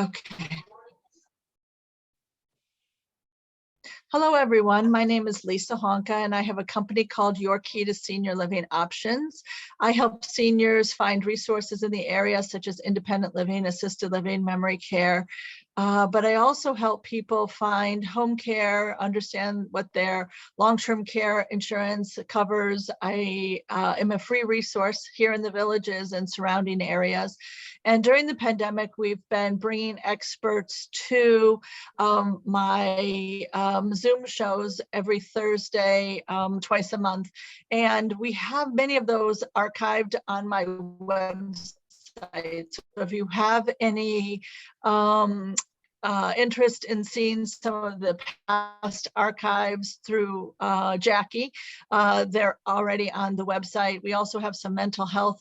Okay. Hello, everyone. My name is Lisa Honka, and I have a company called Your Key to Senior Living Options. I help seniors find resources in the area such as independent living, assisted living, memory care. But I also help people find home care, understand what their long-term care insurance covers. I am a free resource here in the villages and surrounding areas. And during the pandemic, we've been bringing experts to my Zoom shows every Thursday, twice a month. And we have many of those archived on my website. So if you have any interest in seeing some of the past archives through Jackie, they're already on the website. We also have some mental health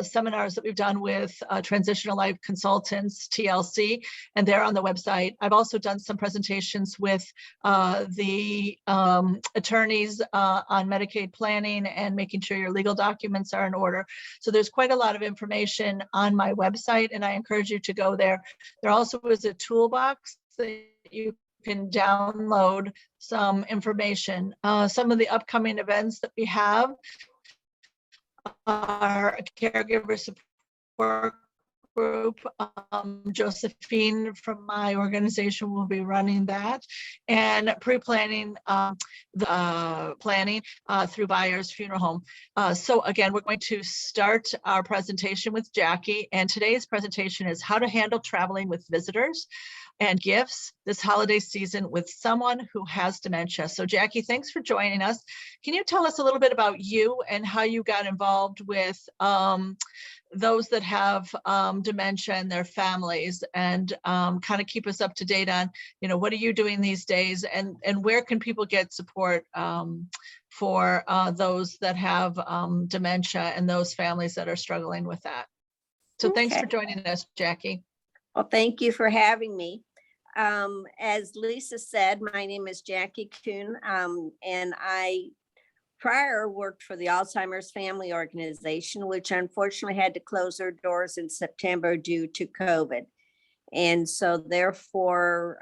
seminars that we've done with Transitional Life Consultants, TLC, and they're on the website. I've also done some presentations with the attorneys on Medicaid planning and making sure your legal documents are in order. So there's quite a lot of information on my website, and I encourage you to go there. There also is a toolbox that you can download some information. Some of the upcoming events that we have are a caregiver support group. Josephine from my organization will be running that, and pre-planning the planning through Buyer's Funeral Home. So again, we're going to start our presentation with Jackie, and today's presentation is how to handle traveling with visitors and gifts this holiday season with someone who has dementia. So Jackie, thanks for joining us. Can you tell us a little bit about you and how you got involved with those that have dementia and their families, and kind of keep us up to date on, what are you doing these days, and where can people get support for those that have dementia and those families that are struggling with that? So thanks for joining us, Jackie. Well, thank you for having me. As Lisa said, my name is Jackie Kuhn, and I prior worked for the Alzheimer's Family Organization, which unfortunately had to close their doors in September due to COVID. And so therefore,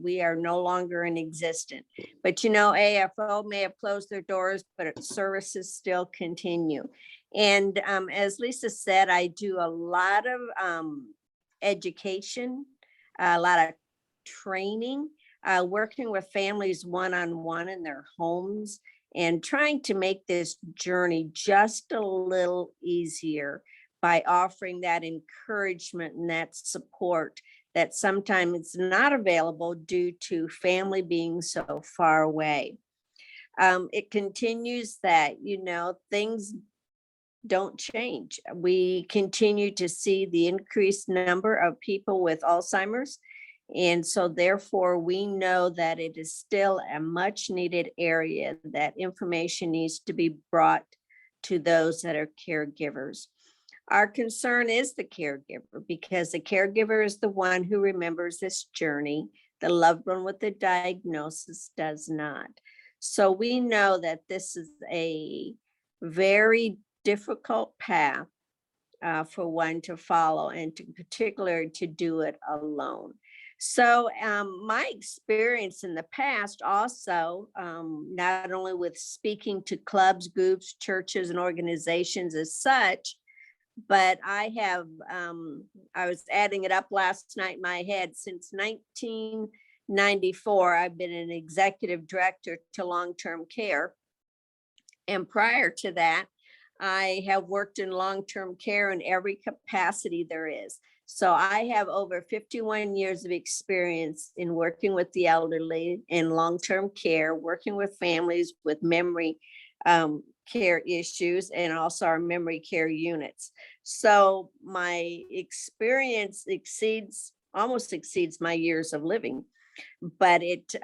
we are no longer in existence. But AFO may have closed their doors, but services still continue. And as Lisa said, I do a lot of education, a lot of training, working with families one-on-one in their homes, and trying to make this journey just a little easier by offering that encouragement and that support that sometimes it's not available due to family being so far away. It continues that, things don't change. We continue to see the increased number of people with Alzheimer's. And so therefore, we know that it is still a much needed area that information needs to be brought to those that are caregivers. Our concern is the caregiver, because the caregiver is the one who remembers this journey. The loved one with the diagnosis does not. So we know that this is a very difficult path for one to follow, and in particular to do it alone. So my experience in the past also, not only with speaking to clubs, groups, churches, and organizations as such, but I have, I was adding it up last night in my head, since 1994, I've been an executive director to long-term care. And prior to that, I have worked in long-term care in every capacity there is. So I have over 51 years of experience in working with the elderly in long-term care, working with families with memory care issues, and also our memory care units. So my experience almost exceeds my years of living, but it's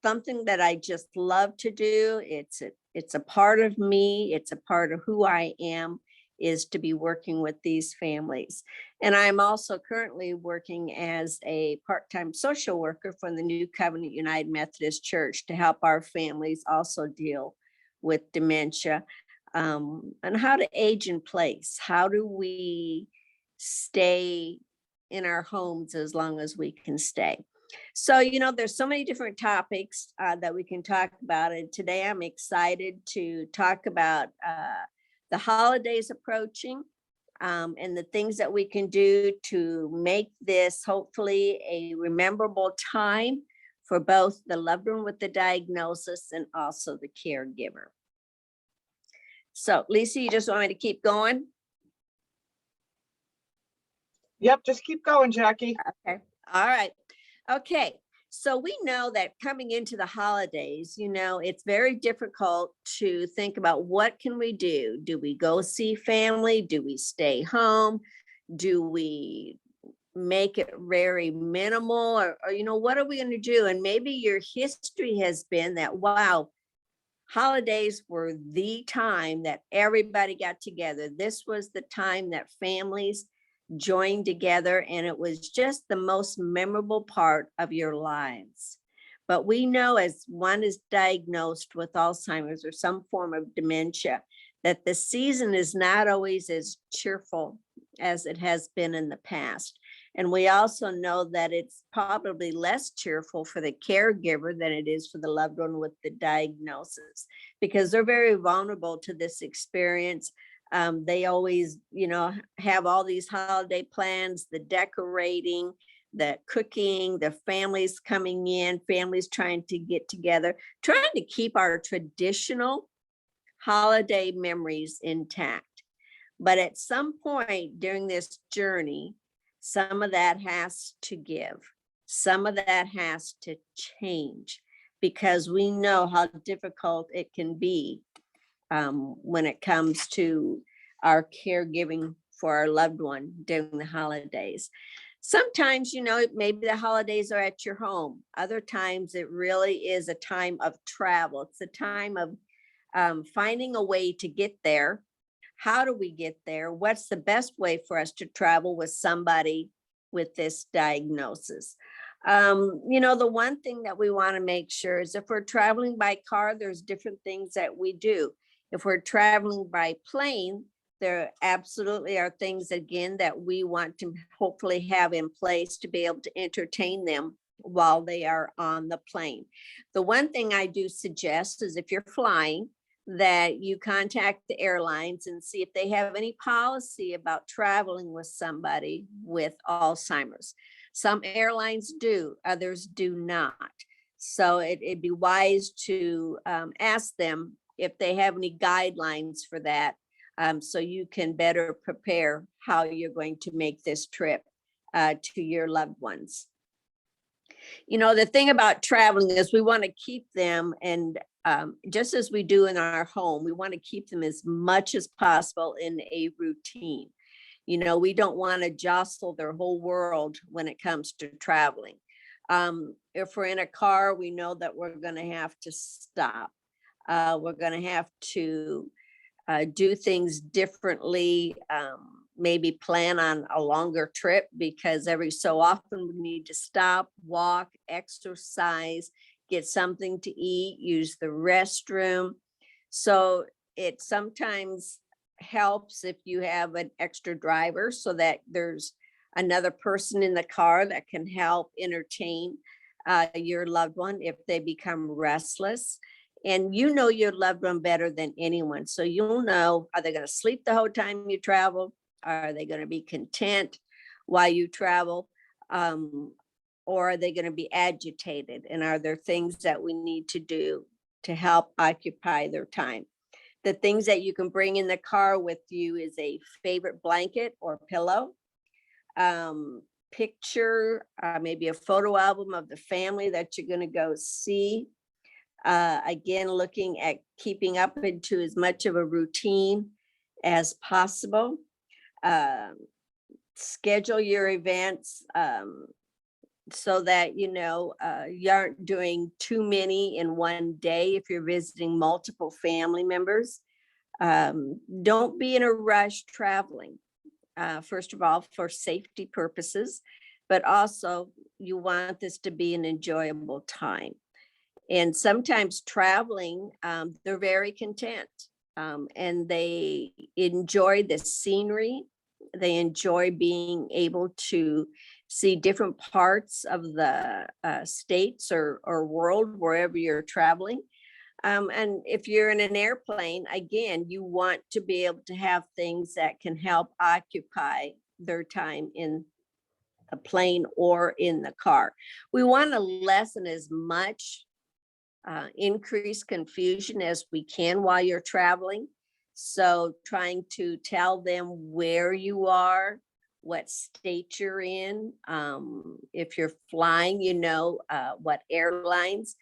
something that I just love to do. It's a part of me. It's a part of who I am, is to be working with these families. And I'm also currently working as a part-time social worker for the New Covenant United Methodist Church to help our families also deal with dementia, and how to age in place. How do we stay in our homes as long as we can stay. So, you know, there's so many different topics that we can talk about. And today I'm excited to talk about the holidays approaching and the things that we can do to make this hopefully a rememberable time for both the loved one with the diagnosis and also the caregiver. So Lisa, you just want me to keep going? Yep, just keep going, Jackie. Okay. All right. Okay. So we know that coming into the holidays, you know, it's very difficult to think about what can we do? Do we go see family? Do we stay home? Do we make it very minimal or you know, what are we going to do? And maybe your history has been that, wow, holidays were the time that everybody got together. This was the time that families joined together, and it was just the most memorable part of your lives. But we know as one is diagnosed with Alzheimer's or some form of dementia, that the season is not always as cheerful as it has been in the past. And we also know that it's probably less cheerful for the caregiver than it is for the loved one with the diagnosis, because they're very vulnerable to this experience. They always, you know, have all these holiday plans, the decorating, the cooking, the families coming in, families trying to get together, trying to keep our traditional holiday memories intact. But at some point during this journey, some of that has to give. Some of that has to change, because we know how difficult it can be when it comes to our caregiving for our loved one during the holidays. Sometimes, you know, maybe the holidays are at your home. Other times it really is a time of travel. It's a time of finding a way to get there. How do we get there? What's the best way for us to travel with somebody with this diagnosis? You know, the one thing that we want to make sure is if we're traveling by car, there's different things that we do. If we're traveling by plane, there absolutely are things, again, that we want to hopefully have in place to be able to entertain them while they are on the plane. The one thing I do suggest is if you're flying, that you contact the airlines and see if they have any policy about traveling with somebody with Alzheimer's. Some airlines do, others do not. So it'd be wise to ask them if they have any guidelines for that, so you can better prepare how you're going to make this trip to your loved ones. You know, the thing about traveling is we want to keep them, and just as we do in our home, we want to keep them as much as possible in a routine. You know, we don't want to jostle their whole world when it comes to traveling. If we're in a car, we know that we're going to have to stop. We're going to have to do things differently, maybe plan on a longer trip, because every so often we need to stop, walk, exercise, get something to eat, use the restroom. So it sometimes helps if you have an extra driver, so that there's another person in the car that can help entertain your loved one if they become restless. And you know your loved one better than anyone. So you'll know, are they going to sleep the whole time you travel? Are they going to be content while you travel? Or are they going to be agitated? And are there things that we need to do to help occupy their time? The things that you can bring in the car with you is a favorite blanket or pillow, picture, maybe a photo album of the family that you're going to go see. Again, looking at keeping up into as much of a routine as possible. Schedule your events so that, you know, you aren't doing too many in one day if you're visiting multiple family members. Don't be in a rush traveling, first of all, for safety purposes, but also you want this to be an enjoyable time. And sometimes traveling, they're very content and they enjoy the scenery. They enjoy being able to see different parts of the states or world, wherever you're traveling. And if you're in an airplane, again, you want to be able to have things that can help occupy their time in a plane or in the car. We want to lessen as much increased confusion as we can while you're traveling. So trying to tell them where you are, what state you're in. If you're flying, you know, what airlines,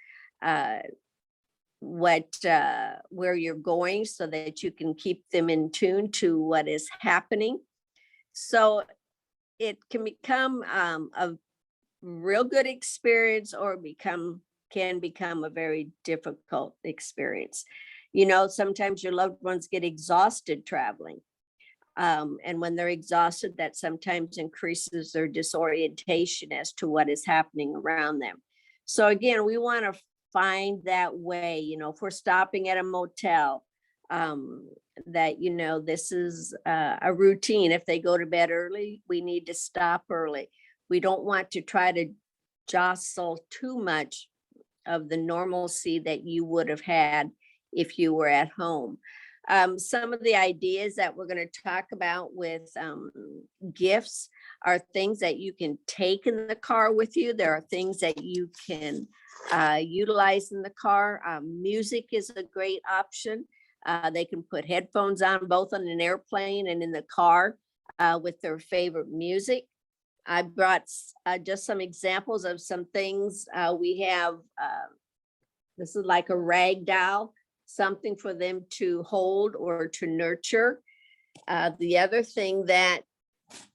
where you're going, so that you can keep them in tune to what is happening. So it can become a real good experience, or can become a very difficult experience. You know, sometimes your loved ones get exhausted traveling. And when they're exhausted, that sometimes increases their disorientation as to what is happening around them. So again, we want to find that way, you know, if we're stopping at a motel, that, you know, this is a routine. If they go to bed early, we need to stop early. We don't want to try to jostle too much of the normalcy that you would have had if you were at home. Some of the ideas that we're going to talk about with gifts are things that you can take in the car with you. There are things that you can utilize in the car. Music is a great option. They can put headphones on both on an airplane and in the car with their favorite music. I brought just some examples of some things we have. This is like a rag doll, something for them to hold or to nurture. The other thing that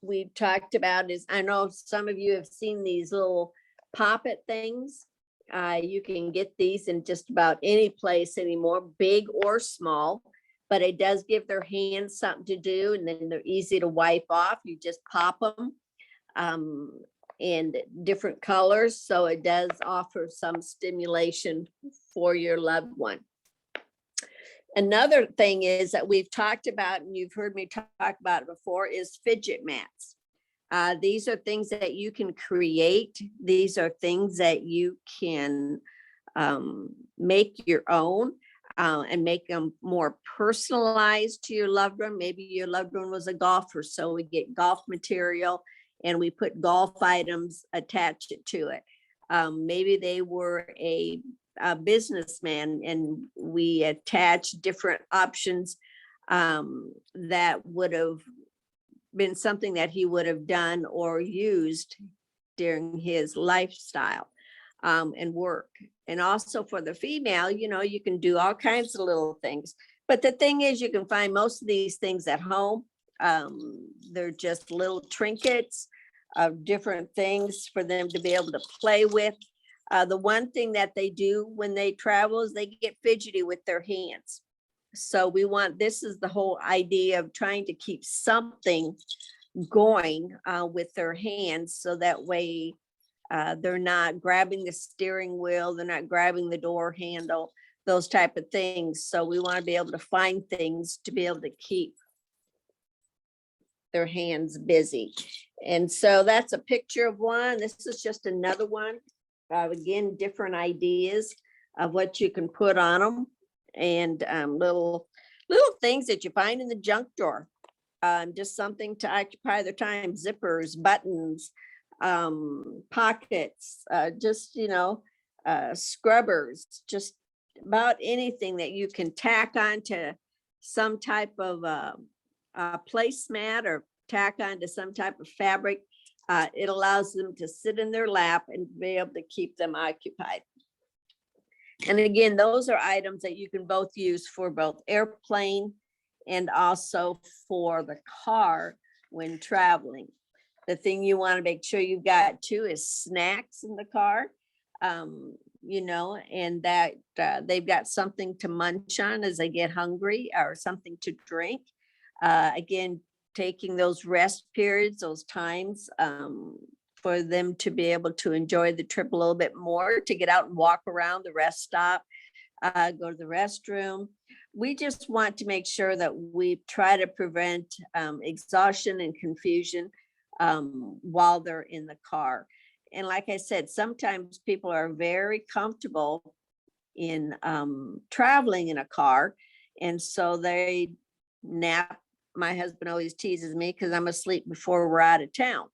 we've talked about is, I know some of you have seen these little poppet things. You can get these in just about any place anymore, big or small, but it does give their hands something to do, and then they're easy to wipe off. You just pop them in different colors, so it does offer some stimulation for your loved one. Another thing is that we've talked about, and you've heard me talk about it before, is fidget mats. These are things that you can create. These are things that you can make your own and make them more personalized to your loved one. Maybe your loved one was a golfer, so we get golf material and we put golf items attached to it. Maybe they were a businessman and we attach different options that would have been something that he would have done or used during his lifestyle and work. And also for the female, you know, you can do all kinds of little things. But the thing is, you can find most of these things at home. They're just little trinkets of different things for them to be able to play with. The one thing that they do when they travel is they get fidgety with their hands. So this is the whole idea of trying to keep something going with their hands, so that way they're not grabbing the steering wheel, they're not grabbing the door handle, those type of things. So we want to be able to find things to be able to keep their hands busy. And so that's a picture of one. This is just another one. Again, different ideas of what you can put on them, and little things that you find in the junk drawer. Just something to occupy their time. Zippers, buttons, pockets, just, you know, scrubbers, just about anything that you can tack onto some type of placemat or tack onto some type of fabric. It allows them to sit in their lap and be able to keep them occupied. And again, those are items that you can both use for both airplane and also for the car when traveling. The thing you want to make sure you've got too is snacks in the car, you know, and that they've got something to munch on as they get hungry, or something to drink. Again, taking those rest periods, those times for them to be able to enjoy the trip a little bit more, to get out and walk around the rest stop, go to the restroom. we just want to make sure that we try to prevent exhaustion and confusion while they're in the car. And like I said, sometimes people are very comfortable in traveling in a car, and so they nap. My husband always teases me because I'm asleep before we're out of town.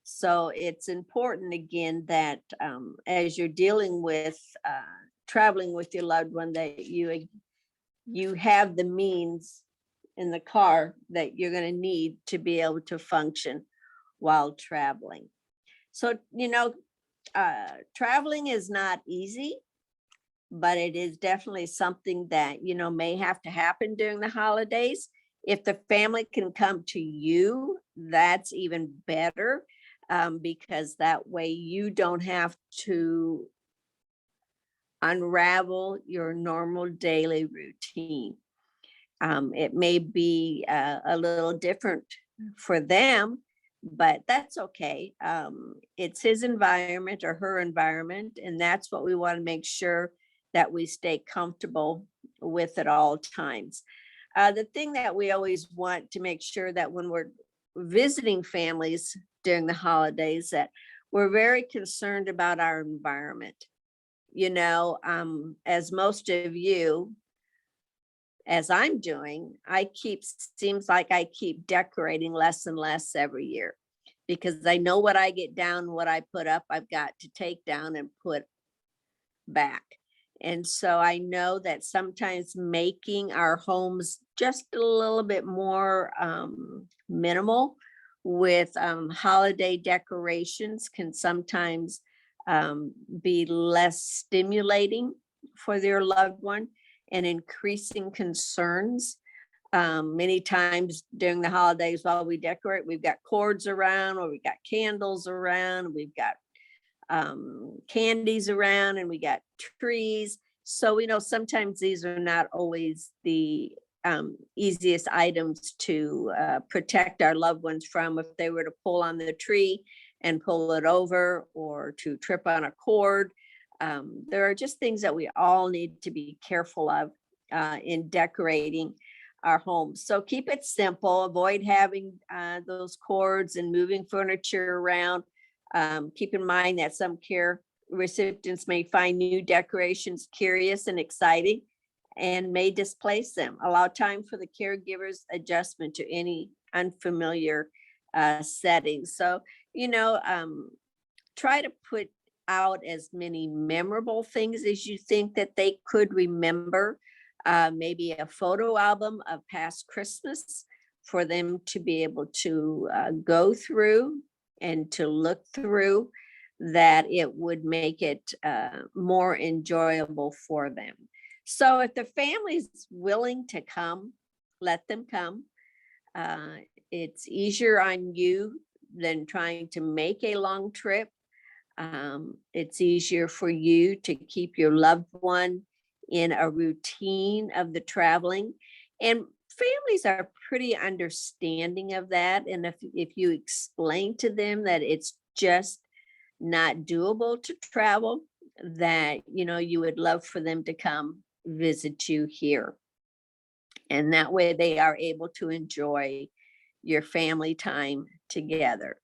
So it's important, again, that as you're dealing with traveling with your loved one, that you have the means in the car that you're going to need to be able to function while traveling. So, traveling is not easy, but it is definitely something that, may have to happen during the holidays. If the family can come to you, that's even better, because that way you don't have to unravel your normal daily routine. It may be a little different for them, but that's okay. It's his environment or her environment, and that's what we want to make sure that we stay comfortable with at all times. The thing that we always want to make sure that when we're visiting families during the holidays, that we're very concerned about our environment. As most of you, as I'm doing, seems like I keep decorating less and less every year, because I know what I get down, what I put up, I've got to take down and put back. And so I know that sometimes making our homes just a little bit more minimal with holiday decorations can sometimes be less stimulating for their loved one and increasing concerns. Many times during the holidays while we decorate, we've got cords around, or we've got candles around, we've got candies around, and we got trees. So we know sometimes these are not always the easiest items to protect our loved ones from if they were to pull on the tree and pull it over, or to trip on a cord. There are just things that we all need to be careful of in decorating our homes. So keep it simple, avoid having those cords and moving furniture around. Keep in mind that some care recipients may find new decorations curious and exciting and may displace them. Allow time for the caregiver's adjustment to any unfamiliar settings. So, try to put out as many memorable things as you think that they could remember. Maybe a photo album of past Christmas for them to be able to go through and to look through, that it would make it more enjoyable for them. So if the family's willing to come, let them come. It's easier on you than trying to make a long trip. It's easier for you to keep your loved one in a routine of the traveling. And families are pretty understanding of that. And if you explain to them that it's just not doable to travel, that, you would love for them to come visit you here. And that way they are able to enjoy your family time together.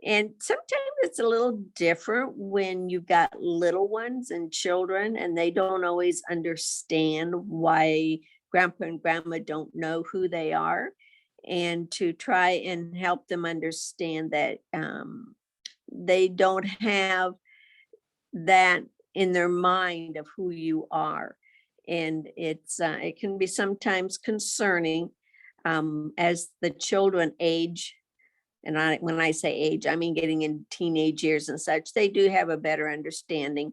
And sometimes it's a little different when you've got little ones and children, and they don't always understand why grandpa and grandma don't know who they are, and to try and help them understand that they don't have that in their mind of who you are. And it can be sometimes concerning as the children age. And when I say age, I mean getting in teenage years and such. They do have a better understanding.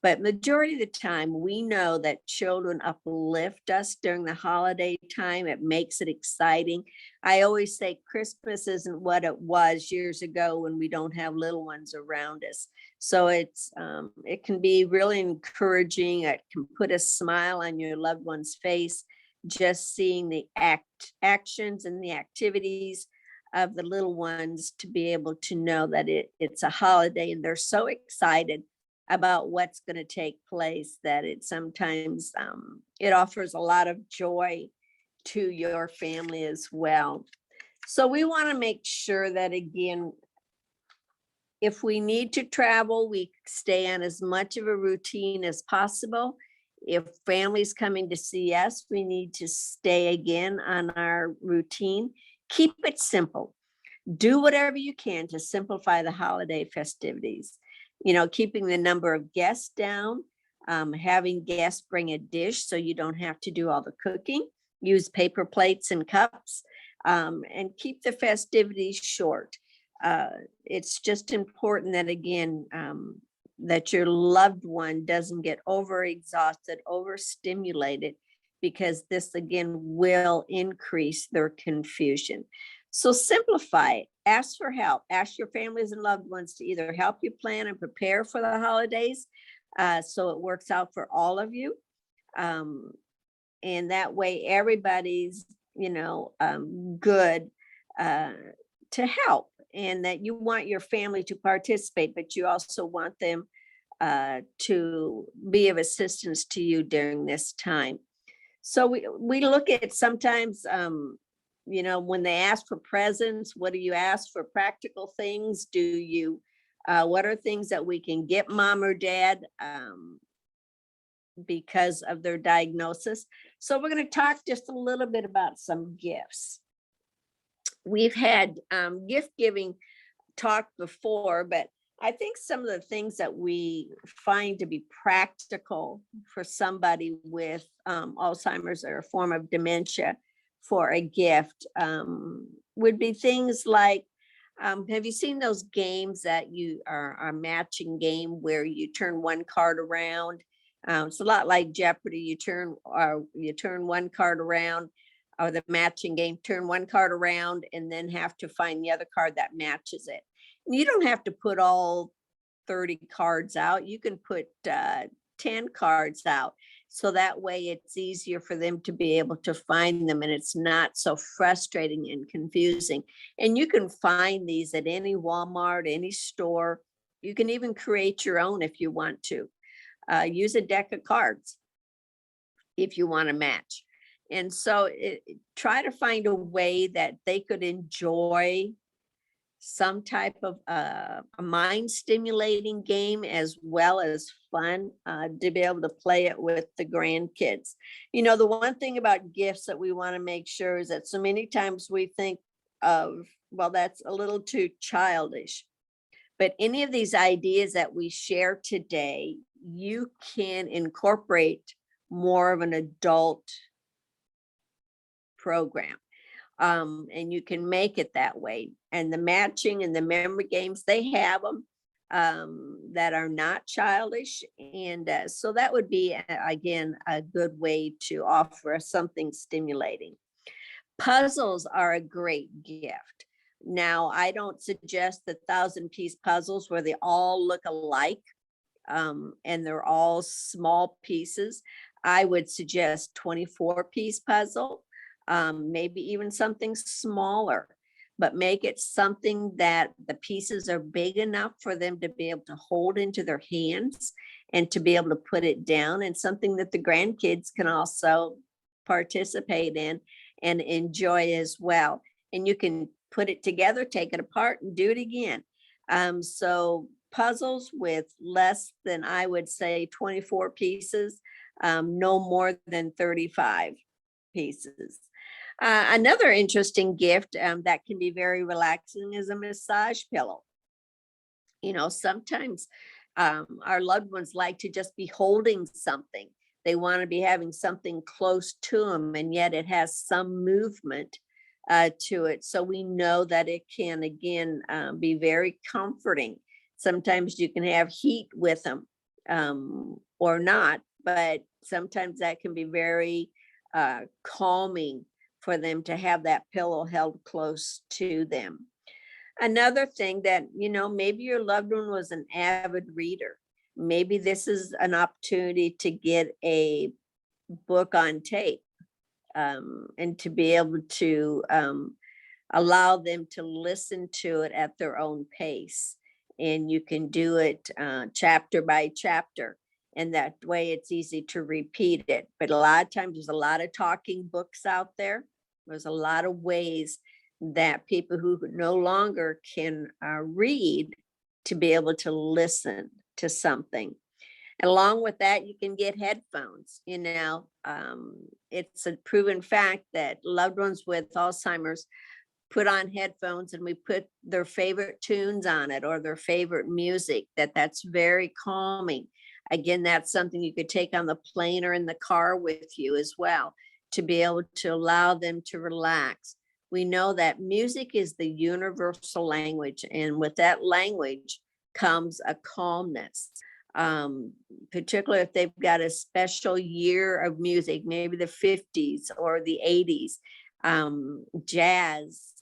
But majority of the time, we know that children uplift us during the holiday time. It makes it exciting. I always say Christmas isn't what it was years ago when we don't have little ones around us. So it can be really encouraging. It can put a smile on your loved one's face, just seeing the actions and the activities of the little ones, to be able to know that it's a holiday and they're so excited about what's going to take place, that it sometimes it offers a lot of joy to your family as well. So we want to make sure that, again, if we need to travel, we stay on as much of a routine as possible. If families coming to see us, we need to stay again on our routine. Keep it simple. Do whatever you can to simplify the holiday festivities. You know, keeping the number of guests down, having guests bring a dish so you don't have to do all the cooking. Use paper plates and cups, and keep the festivities short. It's just important that, again, that your loved one doesn't get overexhausted, overstimulated, because this, again, will increase their confusion. So simplify it. Ask for help. Ask your families and loved ones to either help you plan and prepare for the holidays, so it works out for all of you. And that way everybody's, good to help, and that you want your family to participate, but you also want them to be of assistance to you during this time. So we look at sometimes, when they ask for presents, what do you ask for? Practical things? Do you, what are things that we can get mom or dad because of their diagnosis? So we're going to talk just a little bit about some gifts. We've had gift giving talk before, but I think some of the things that we find to be practical for somebody with Alzheimer's or a form of dementia for a gift would be things like, have you seen those games that you are matching game where you turn one card around? It's a lot like Jeopardy. You turn one card around, or the matching game, turn one card around and then have to find the other card that matches it. And you don't have to put all 30 cards out. You can put 10 cards out. So that way it's easier for them to be able to find them, and it's not so frustrating and confusing. And you can find these at any Walmart, any store. You can even create your own if you want to. Use a deck of cards if you want to match. And so try to find a way that they could enjoy some type of a mind stimulating game as well as fun, to be able to play it with the grandkids. The one thing about gifts that we want to make sure is that so many times we think of, well, that's a little too childish. But any of these ideas that we share today, you can incorporate more of an adult program. And you can make it that way. And the matching and the memory games, they have them that are not childish. And so that would be, again, a good way to offer something stimulating. Puzzles are a great gift. Now, I don't suggest the 1,000-piece puzzles where they all look alike and they're all small pieces. I would suggest 24-piece puzzle. Maybe even something smaller, but make it something that the pieces are big enough for them to be able to hold into their hands and to be able to put it down, and something that the grandkids can also participate in and enjoy as well. And you can put it together, take it apart, and do it again. So puzzles with less than, I would say, 24 pieces, no more than 35 pieces. Another interesting gift that can be very relaxing is a massage pillow. Sometimes our loved ones like to just be holding something. They want to be having something close to them, and yet it has some movement to it. So we know that it can, again, be very comforting. Sometimes you can have heat with them or not, but sometimes that can be very calming for them to have that pillow held close to them. Another thing that, maybe your loved one was an avid reader. Maybe this is an opportunity to get a book on tape and to be able to allow them to listen to it at their own pace. and you can do it chapter by chapter. And that way it's easy to repeat it. But a lot of times there's a lot of talking books out there. There's a lot of ways that people who no longer can read to be able to listen to something. And along with that, you can get headphones. It's a proven fact that loved ones with Alzheimer's put on headphones and we put their favorite tunes on it or their favorite music, that's very calming. Again, that's something you could take on the plane or in the car with you as well, to be able to allow them to relax. We know that music is the universal language, and with that language comes a calmness. Particularly if they've got a special year of music, maybe the 50s or the 80s, jazz,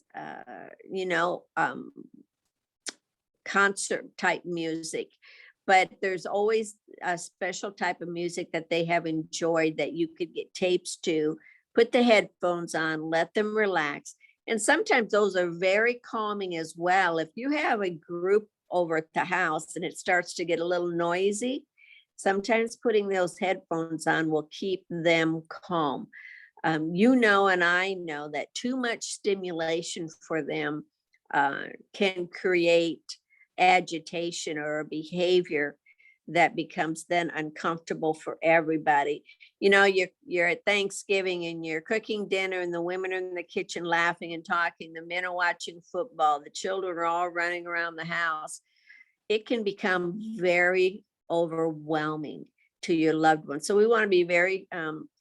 concert type music. But there's always a special type of music that they have enjoyed that you could get tapes to, put the headphones on, let them relax. And sometimes those are very calming as well. If you have a group over at the house and it starts to get a little noisy, sometimes putting those headphones on will keep them calm. And I know that too much stimulation for them can create agitation or a behavior that becomes then uncomfortable for everybody. You're at Thanksgiving and you're cooking dinner and the women are in the kitchen laughing and talking. The men are watching football. The children are all running around the house. It can become very overwhelming to your loved one. So we want to be very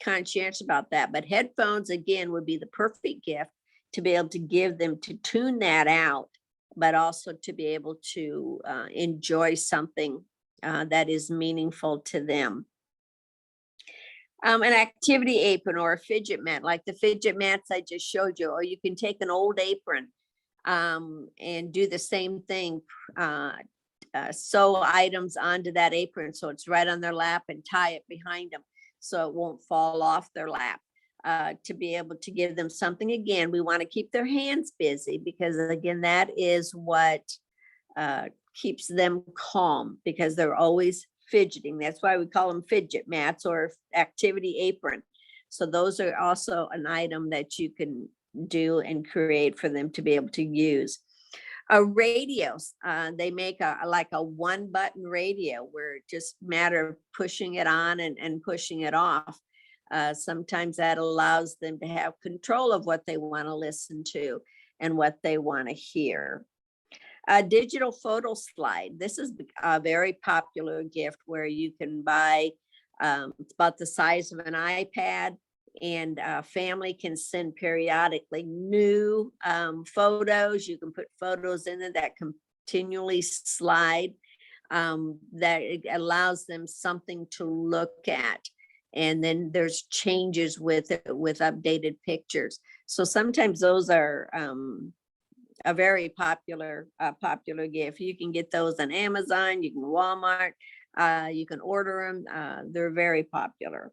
conscientious about that. But headphones, again, would be the perfect gift to be able to give them, to tune that out, but also to be able to enjoy something that is meaningful to them. An activity apron or a fidget mat, like the fidget mats I just showed you, or you can take an old apron and do the same thing, sew items onto that apron so it's right on their lap and tie it behind them so it won't fall off their lap. To be able to give them something. Again, we want to keep their hands busy because, again, that is what keeps them calm, because they're always fidgeting. That's why we call them fidget mats or activity apron. So those are also an item that you can do and create for them to be able to use. Radios, they make like a one button radio where it just matter of pushing it on and pushing it off. Sometimes that allows them to have control of what they want to listen to and what they want to hear. A digital photo slide. This is a very popular gift where you can buy, it's about the size of an iPad, and family can send periodically new photos. You can put photos in it that continually slide, that it allows them something to look at. And then there's changes with it, with updated pictures. So sometimes those are a very popular gift. You can get those on Amazon, you can Walmart, you can order them. They're very popular.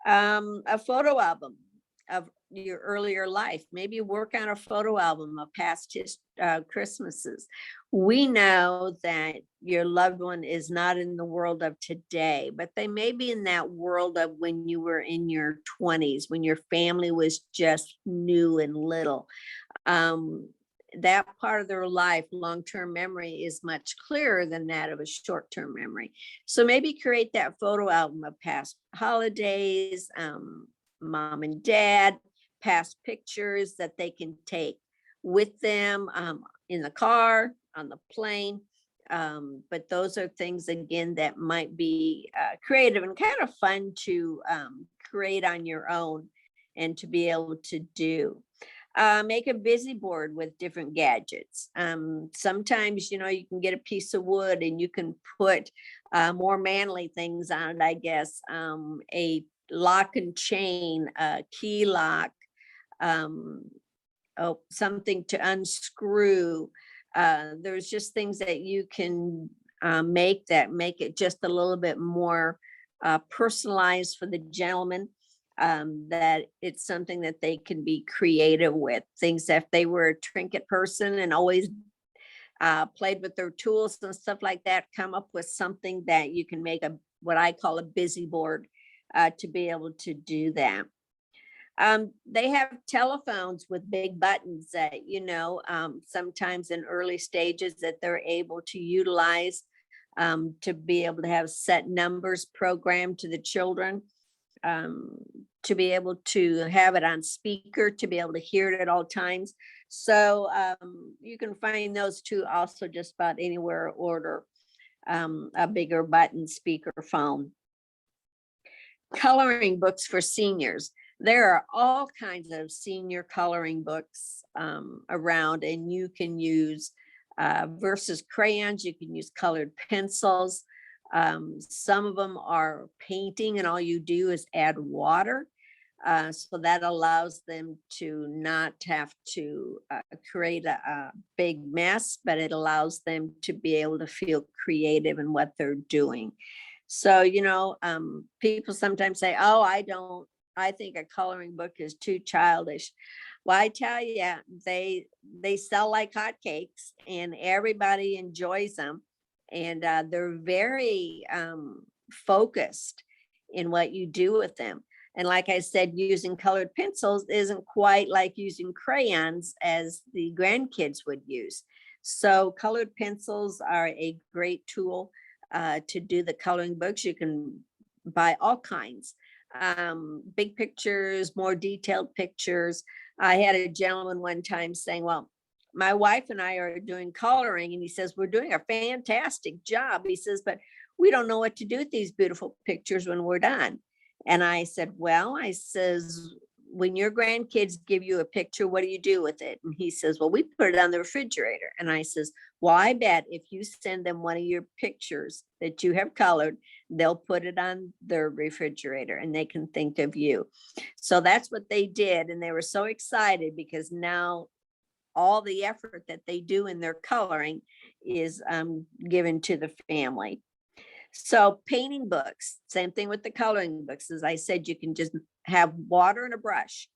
A photo album of your earlier life. Maybe work on a photo album of past Christmases. We know that your loved one is not in the world of today, but they may be in that world of when you were in your 20s, when your family was just new and little. That part of their life, long-term memory, is much clearer than that of a short-term memory. So maybe create that photo album of past holidays, mom and dad, past pictures that they can take with them in the car, on the plane. But those are things, again, that might be creative and kind of fun to create on your own and to be able to do. Make a busy board with different gadgets. Sometimes, you can get a piece of wood and you can put more manly things on it, I guess. A lock and chain, a key lock, something to unscrew. There's just things that you can make it just a little bit more personalized for the gentleman. That it's something that they can be creative with. Things that if they were a trinket person and always played with their tools and stuff like that, come up with something that you can make what I call a busy board to be able to do that. They have telephones with big buttons that, sometimes in early stages that they're able to utilize to be able to have set numbers programmed to the children, to be able to have it on speaker, to be able to hear it at all times. So you can find those two also just about anywhere, order a bigger button speaker phone. Coloring books for seniors. There are all kinds of senior coloring books around, and you can use versus crayons, you can use colored pencils. Some of them are painting, and all you do is add water. So that allows them to not have to create a big mess, but it allows them to be able to feel creative in what they're doing. So, people sometimes say, oh, I think a coloring book is too childish. Well, I tell you, they sell like hotcakes, and everybody enjoys them. And they're very focused in what you do with them. And like I said, using colored pencils isn't quite like using crayons as the grandkids would use. So colored pencils are a great tool to do the coloring books. You can buy all kinds, big pictures, more detailed pictures. I had a gentleman one time saying, well, my wife and I are doing coloring, and he says, we're doing a fantastic job. He says, but we don't know what to do with these beautiful pictures when we're done. And I said, well, I says, when your grandkids give you a picture, what do you do with it? And he says, well, we put it on the refrigerator. And I says, well, I bet if you send them one of your pictures that you have colored, they'll put it on their refrigerator and they can think of you. So that's what they did. And they were so excited because now all the effort that they do in their coloring is given to the family. So painting books, same thing with the coloring books. As I said, you can just have water and a brush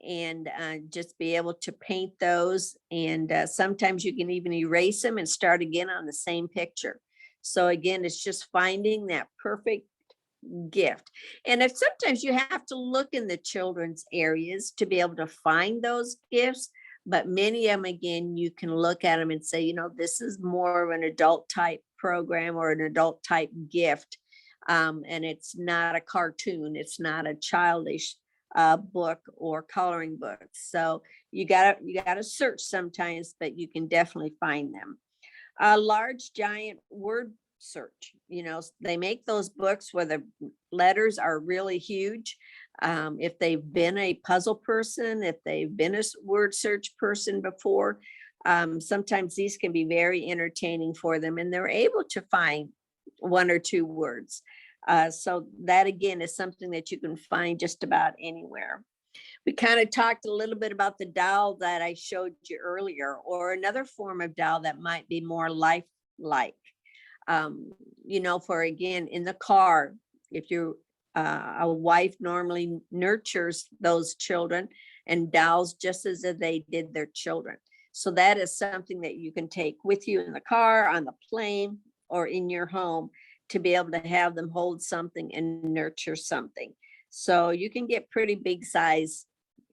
and just be able to paint those. And sometimes you can even erase them and start again on the same picture. So again, it's just finding that perfect gift. And if sometimes you have to look in the children's areas to be able to find those gifts, but many of them, again, you can look at them and say, this is more of an adult type program or an adult type gift. And it's not a cartoon. It's not a childish book or coloring book. So you gotta search sometimes, but you can definitely find them. A large giant word search, they make those books where the letters are really huge. If they've been a puzzle person, if they've been a word search person before, sometimes these can be very entertaining for them, and they're able to find one or two words. So that again is something that you can find just about anywhere. We kind of talked a little bit about the doll that I showed you earlier, or another form of doll that might be more lifelike. For again, in the car, if you're a wife normally nurtures those children and dolls just as if they did their children. So that is something that you can take with you in the car, on the plane, or in your home to be able to have them hold something and nurture something. So you can get pretty big size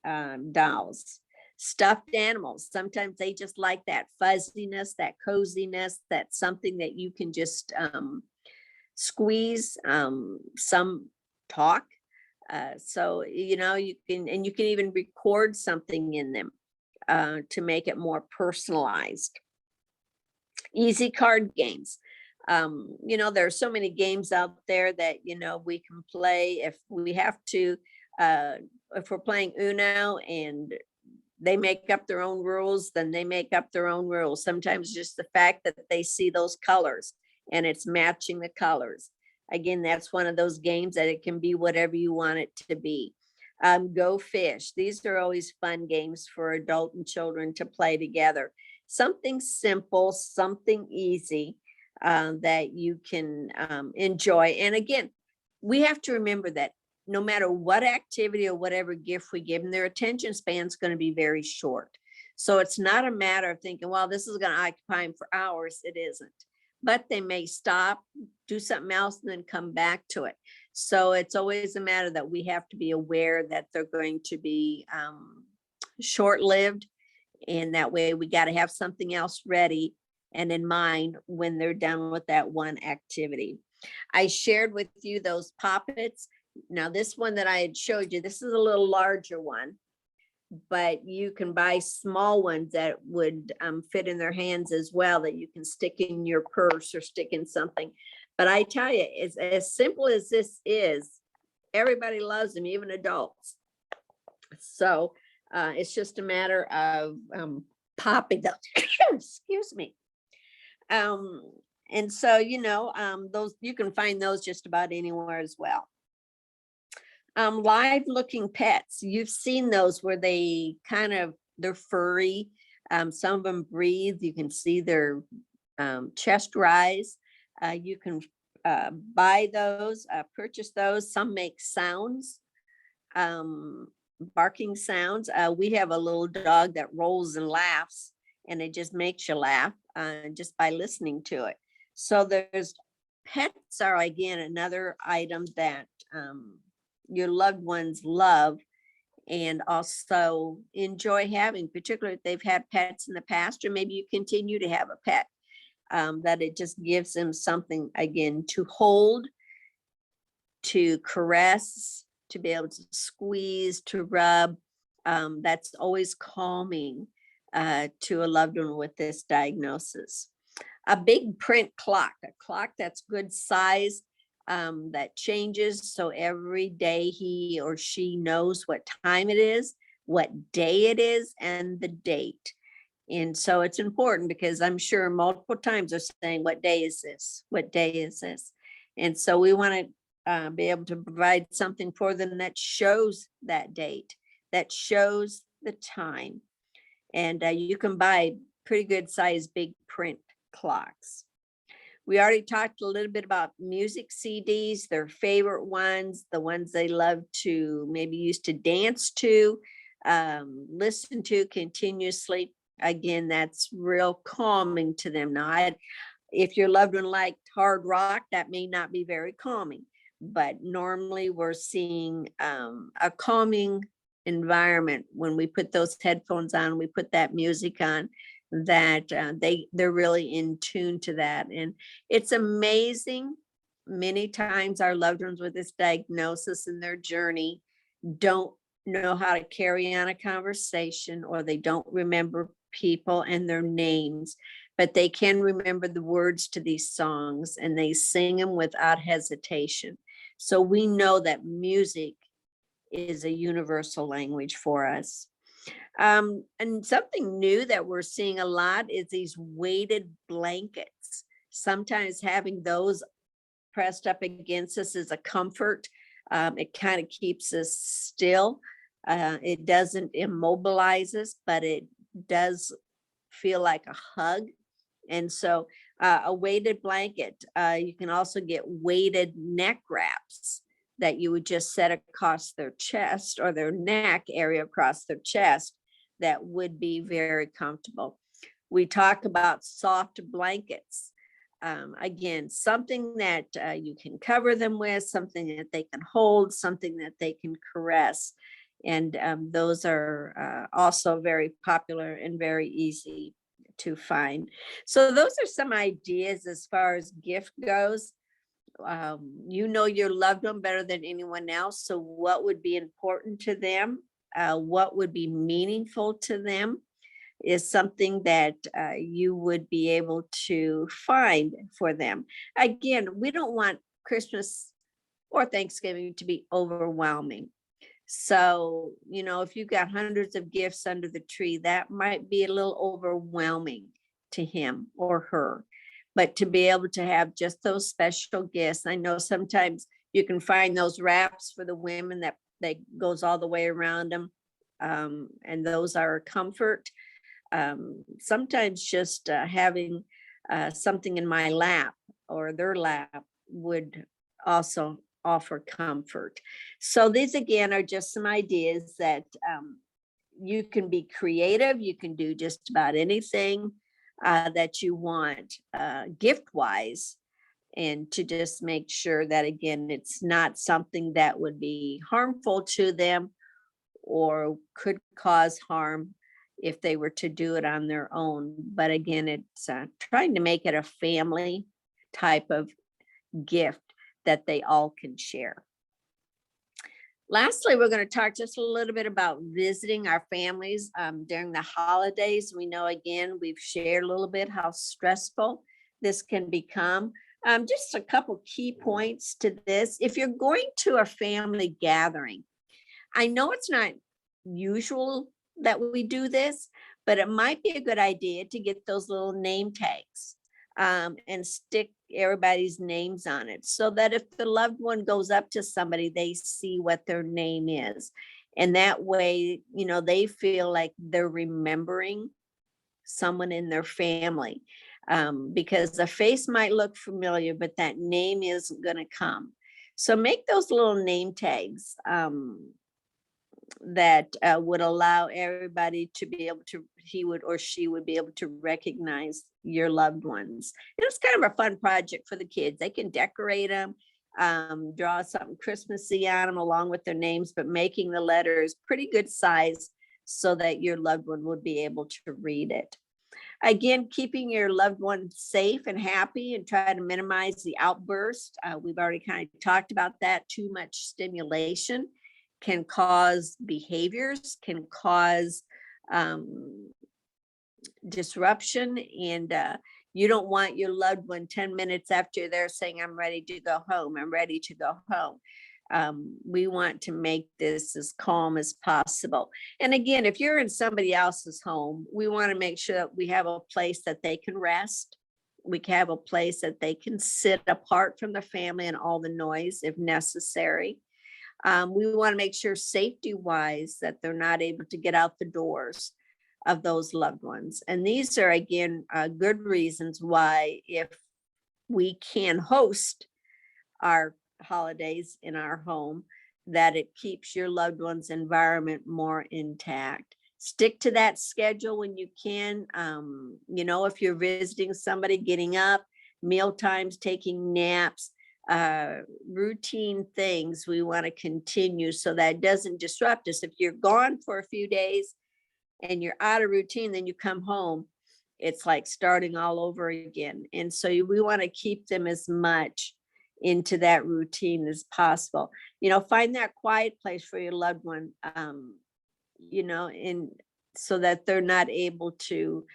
dolls. Stuffed animals, sometimes they just like that fuzziness, that coziness, that's something that you can just squeeze. Some talk. So, you can even record something in them to make it more personalized. Easy card games. There are so many games out there that, we can play if we have to, if we're playing Uno and they make up their own rules, then they make up their own rules. Sometimes just the fact that they see those colors and it's matching the colors. Again, that's one of those games that it can be whatever you want it to be. Go fish. These are always fun games for adult and children to play together. Something simple, something easy that you can enjoy. And again, we have to remember that no matter what activity or whatever gift we give them, their attention span is going to be very short. So it's not a matter of thinking, well, this is going to occupy them for hours. It isn't. But they may stop, do something else, and then come back to it. So it's always a matter that we have to be aware that they're going to be short-lived. And that way we got to have something else ready and in mind when they're done with that one activity. I shared with you those poppets. Now this one that I had showed you, this is a little larger one, but you can buy small ones that would fit in their hands as well, that you can stick in your purse or stick in something. But I tell you, it's as simple as this is, everybody loves them, even adults. So it's just a matter of popping those, excuse me. And so, you know, those, you can find those just about anywhere as well. Live looking pets, you've seen those where they kind of, they're furry. Some of them breathe. You can see their chest rise. You can buy those, purchase those. Some make sounds, barking sounds. We have a little dog that rolls and laughs, and it just makes you laugh just by listening to it. So there's, pets are again another item that your loved ones love and also enjoy having, particularly if they've had pets in the past, or maybe you continue to have a pet, that it just gives them something again to hold, to caress, to be able to squeeze, to rub. That's always calming to a loved one with this diagnosis. A big print clock, a clock that's good size, that changes. So every day he or she knows what time it is, what day it is, and the date. And so it's important because I'm sure multiple times they're saying, what day is this? What day is this? And so we want to be able to provide something for them that shows that date, that shows the time. And you can buy pretty good size big print clocks. We already talked a little bit about music CDs, their favorite ones, the ones they love to maybe used to dance to, listen to continuously. Again, that's real calming to them. Now, if your loved one liked hard rock, that may not be very calming, but normally we're seeing a calming environment when we put those headphones on, we put that music on, that they're really in tune to that. And it's amazing. Many times our loved ones with this diagnosis and their journey don't know how to carry on a conversation, or they don't remember people and their names, but they can remember the words to these songs and they sing them without hesitation. So we know that music is a universal language for us. And something new that we're seeing a lot is these weighted blankets. Sometimes having those pressed up against us is a comfort. It kind of keeps us still. It doesn't immobilize us, but it does feel like a hug. And so a weighted blanket, you can also get weighted neck wraps that you would just set across their chest or their neck area across their chest that would be very comfortable. We talk about soft blankets. Again, something that you can cover them with, something that they can hold, something that they can caress. And those are also very popular and very easy to find. So those are some ideas as far as gift goes. You know your loved one better than anyone else. So what would be important to them? What would be meaningful to them is something that you would be able to find for them. Again, we don't want Christmas or Thanksgiving to be overwhelming. So, you know, if you've got hundreds of gifts under the tree, that might be a little overwhelming to him or her. But to be able to have just those special gifts, I know sometimes you can find those wraps for the women that goes all the way around them. And those are a comfort. Sometimes just having something in my lap or their lap would also offer comfort. So these again are just some ideas that you can be creative. You can do just about anything that you want gift wise, and to just make sure that, again, it's not something that would be harmful to them or could cause harm if they were to do it on their own. But again, it's trying to make it a family type of gift that they all can share. Lastly, we're going to talk just a little bit about visiting our families during the holidays. We know, again, we've shared a little bit how stressful this can become. Just a couple key points to this. If you're going to a family gathering, I know it's not usual that we do this, but it might be a good idea to get those little name tags and stick everybody's names on it, so that if the loved one goes up to somebody, they see what their name is. And that way, you know, they feel like they're remembering someone in their family. Because the face might look familiar, but that name isn't going to come. So make those little name tags that would allow everybody to be able to, he would or she would be able to recognize your loved ones. And it's kind of a fun project for the kids. They can decorate them, draw something Christmassy on them along with their names, but making the letters pretty good size so that your loved one would be able to read it. Again, keeping your loved one safe and happy, and try to minimize the outburst. We've already kind of talked about that. Too much stimulation can cause behaviors, can cause disruption. And you don't want your loved one 10 minutes after they're saying, I'm ready to go home, I'm ready to go home. We want to make this as calm as possible. And again, if you're in somebody else's home, we want to make sure that we have a place that they can rest. We can have a place that they can sit apart from the family and all the noise if necessary. We want to make sure safety wise that they're not able to get out the doors of those loved ones. And these are, again, good reasons why, if we can host our holidays in our home, that it keeps your loved one's environment more intact. Stick to that schedule when you can. You know, if you're visiting somebody, getting up, meal times, taking naps, routine things we want to continue so that it doesn't disrupt us. If you're gone for a few days and you're out of routine, then you come home, it's like starting all over again. And so we want to keep them as much into that routine as possible. You know, find that quiet place for your loved one, you know, and so that they're not able to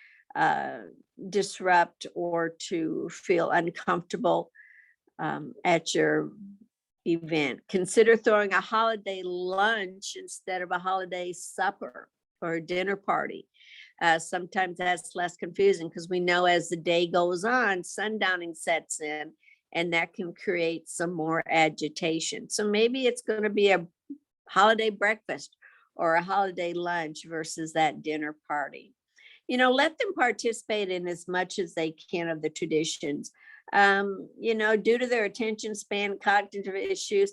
disrupt or to feel uncomfortable at your event. Consider throwing a holiday lunch instead of a holiday supper or a dinner party. Sometimes that's less confusing, because we know as the day goes on, sundowning sets in, and that can create some more agitation. So maybe it's going to be a holiday breakfast or a holiday lunch versus that dinner party. You know, let them participate in as much as they can of the traditions. You know, due to their attention span, cognitive issues,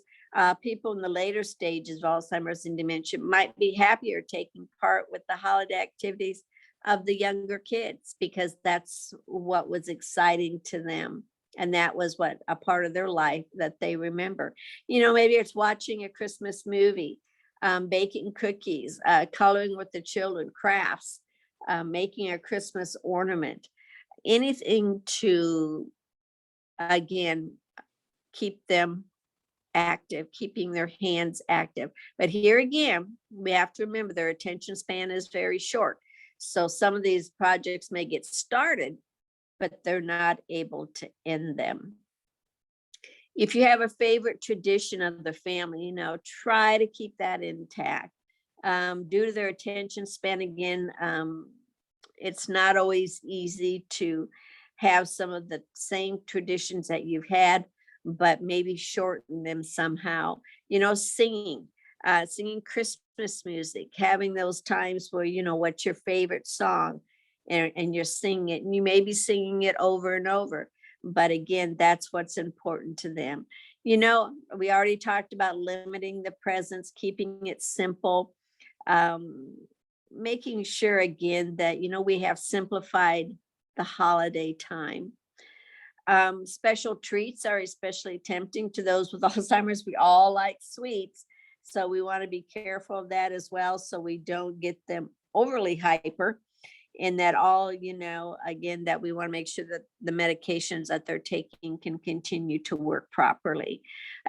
people in the later stages of Alzheimer's and dementia might be happier taking part with the holiday activities of the younger kids, because that's what was exciting to them. And that was what a part of their life that they remember. You know, maybe it's watching a Christmas movie, baking cookies, coloring with the children, crafts, making a Christmas ornament, anything to, again, keep them active, keeping their hands active. But here again, we have to remember their attention span is very short. So some of these projects may get started, but they're not able to end them. If you have a favorite tradition of the family, you know, try to keep that intact. Due to their attention span, again, it's not always easy to have some of the same traditions that you've had, but maybe shorten them somehow. You know, singing Christmas music, having those times where, you know, what's your favorite song, and you're singing it, and you may be singing it over and over. But again, that's what's important to them. You know, we already talked about limiting the presents, keeping it simple. making sure again that, we have simplified the holiday time. Special treats are especially tempting to those with Alzheimer's. We all like sweets, so we want to be careful of that as well, so we don't get them overly hyper. And that all, again, that we want to make sure that the medications that they're taking can continue to work properly.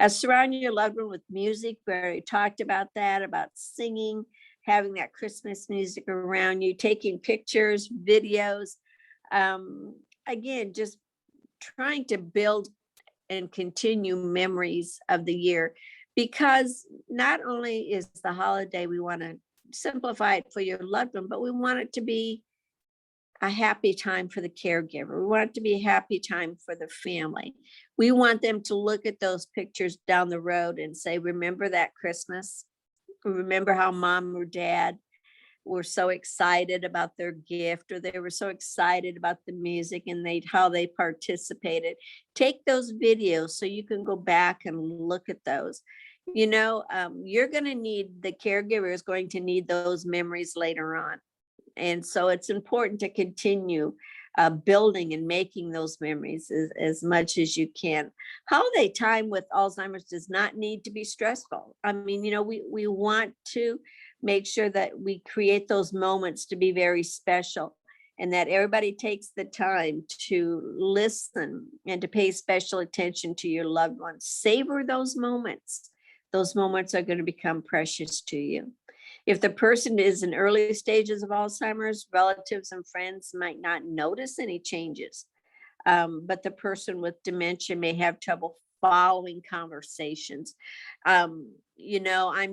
Surround your loved one with music. We already talked about that, about singing, having that Christmas music around you, taking pictures, videos. Again, just trying to build and continue memories of the year, because not only is the holiday, we want to simplify it for your loved one, but we want it to be a happy time for the caregiver. We want it to be a happy time for the family. We want them to look at those pictures down the road and say, remember that Christmas? Remember how mom or dad were so excited about their gift, or they were so excited about the music and how they participated. Take those videos so you can go back and look at those. You're going to need, the caregiver is going to need those memories later on. And so it's important to continue building and making those memories as much as you can. Holiday time with Alzheimer's does not need to be stressful. I mean, we want to make sure that we create those moments to be very special, and that everybody takes the time to listen and to pay special attention to your loved ones. Savor those moments. Those moments are going to become precious to you. If the person is in early stages of Alzheimer's, relatives and friends might not notice any changes, but the person with dementia may have trouble following conversations. I'm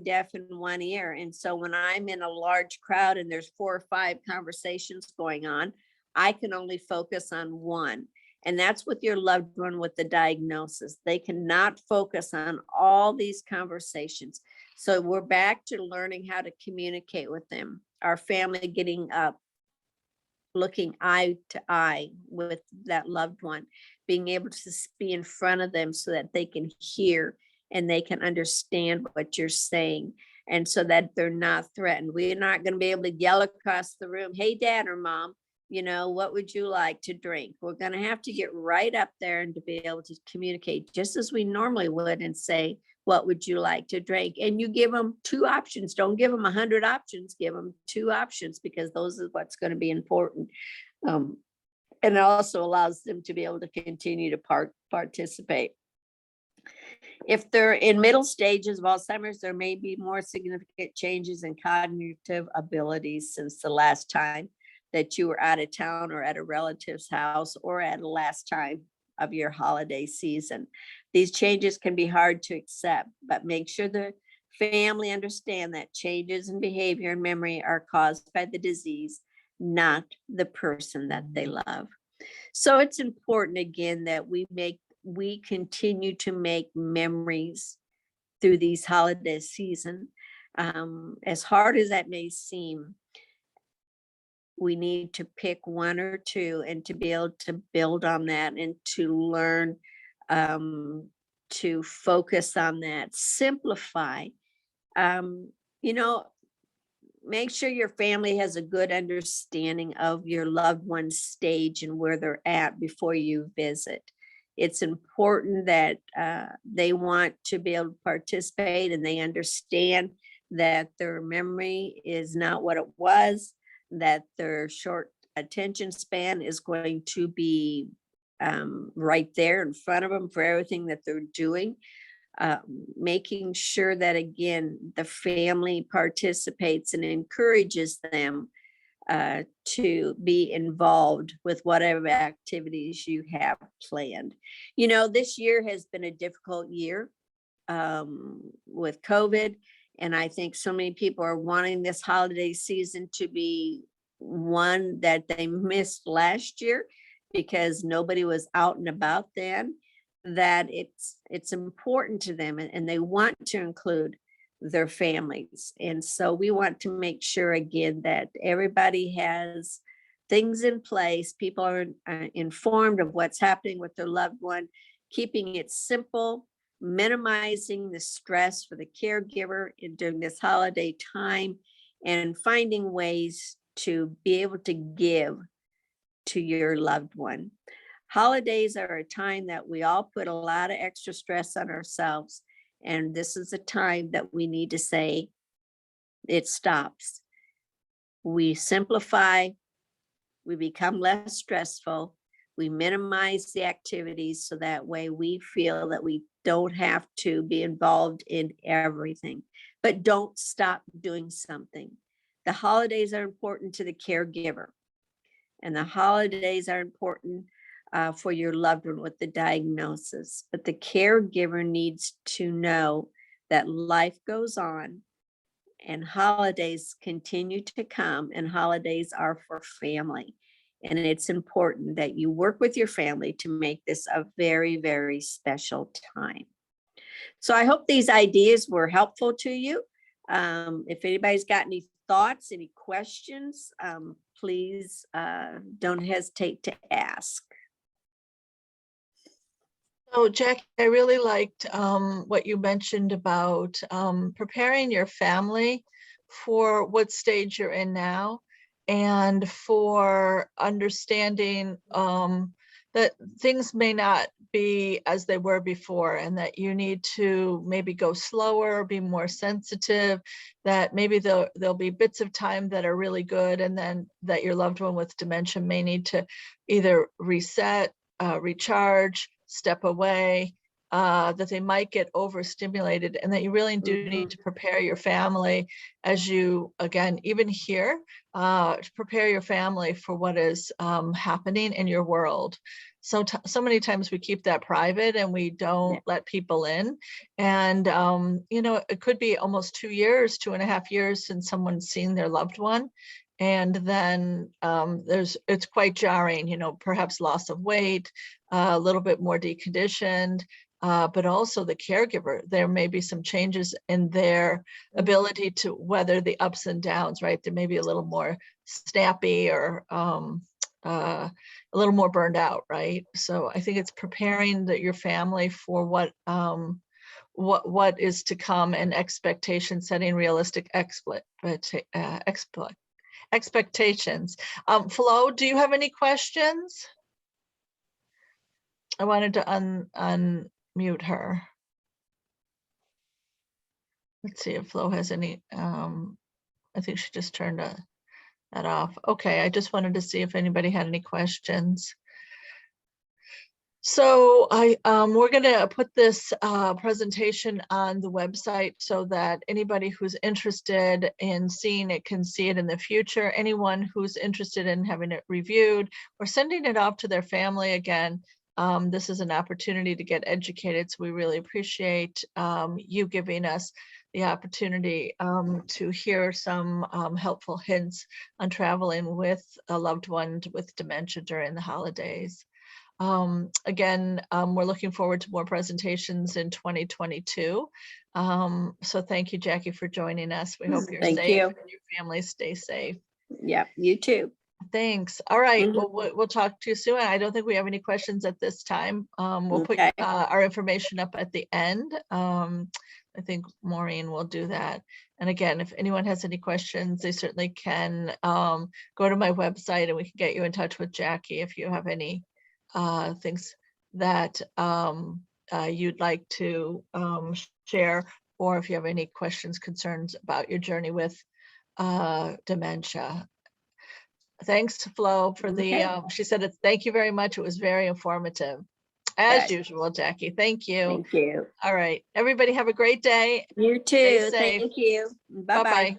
deaf in one ear, and so when I'm in a large crowd and there's 4 or 5 conversations going on, I can only focus on one. And that's with your loved one with the diagnosis. They cannot focus on all these conversations. So we're back to learning how to communicate with them. Our family getting up, looking eye to eye with that loved one, being able to be in front of them so that they can hear and they can understand what you're saying, and so that they're not threatened. We're not going to be able to yell across the room, hey, dad or mom, what would you like to drink? We're going to have to get right up there and to be able to communicate just as we normally would and say, what would you like to drink? And you give them 2 options. Don't give them 100 options. Give them 2 options, because those is what's going to be important. And it also allows them to be able to continue to participate. If they're in middle stages of Alzheimer's, there may be more significant changes in cognitive abilities since the last time that you were out of town or at a relative's house or at the last time of your holiday season. These changes can be hard to accept, but make sure the family understand that changes in behavior and memory are caused by the disease, not the person that they love. So it's important, again, that we continue to make memories through these holiday season. As hard as that may seem, we need to pick 1 or 2 and to be able to build on that and to learn to focus on that, simplify. Make sure your family has a good understanding of your loved one's stage and where they're at before you visit. It's important that they want to be able to participate and they understand that their memory is not what it was, that their short attention span is going to be right there in front of them for everything that they're doing. Making sure that, again, the family participates and encourages them to be involved with whatever activities you have planned. This year has been a difficult year with COVID. And I think so many people are wanting this holiday season to be one that they missed last year because nobody was out and about then, that it's important to them and they want to include their families. And so we want to make sure, again, that everybody has things in place. People are informed of what's happening with their loved one, keeping it simple, minimizing the stress for the caregiver during this holiday time, and finding ways to be able to give to your loved one. Holidays are a time that we all put a lot of extra stress on ourselves. And this is a time that we need to say, it stops. We simplify, we become less stressful, we minimize the activities so that way we feel that we don't have to be involved in everything, but don't stop doing something. The holidays are important to the caregiver, and the holidays are important for your loved one with the diagnosis, but the caregiver needs to know that life goes on and holidays continue to come, and holidays are for family. And it's important that you work with your family to make this a very, very special time. So I hope these ideas were helpful to you. If anybody's got any thoughts, any questions, please don't hesitate to ask. So Jackie, I really liked what you mentioned about preparing your family for what stage you're in now, and for understanding that things may not be as they were before, and that you need to maybe go slower, be more sensitive, that maybe there'll be bits of time that are really good, and then that your loved one with dementia may need to either reset, recharge, step away, that they might get overstimulated, and that you really do need to prepare your family as you, again, even here, to prepare your family for what is happening in your world. So many times we keep that private and we don't let people in. And, you know, it could be almost 2 years, 2.5 years since someone's seen their loved one. And then it's quite jarring, you know, perhaps loss of weight, a little bit more deconditioned, but also the caregiver. There may be some changes in their ability to weather the ups and downs, right? There may be a little more snappy, or a little more burned out, right? So I think it's preparing your family for what is to come, and expectation, setting realistic expectations. Flo, do you have any questions? I wanted to unmute her. Let's see if Flo has any. I think she just turned that off. Okay, I just wanted to see if anybody had any questions. So we're going to put this presentation on the website so that anybody who's interested in seeing it can see it in the future. Anyone who's interested in having it reviewed or sending it off to their family, again, this is an opportunity to get educated. So we really appreciate you giving us the opportunity to hear some helpful hints on traveling with a loved one with dementia during the holidays. Again, we're looking forward to more presentations in 2022. So thank you, Jackie, for joining us. We hope you're safe and your family stay safe. Yeah, you too. Thanks. All right. We'll talk to you soon. I don't think we have any questions at this time. We'll put our information up at the end. I think Maureen will do that. And again, if anyone has any questions, they certainly can go to my website, and we can get you in touch with Jackie if you have any things that you'd like to share, or if you have any questions, concerns about your journey with dementia. Thanks, Flo, for the, she said, thank you very much. It was very informative. As usual, Jackie. Thank you. Thank you. All right. Everybody have a great day. You too. Thank you. Bye-bye.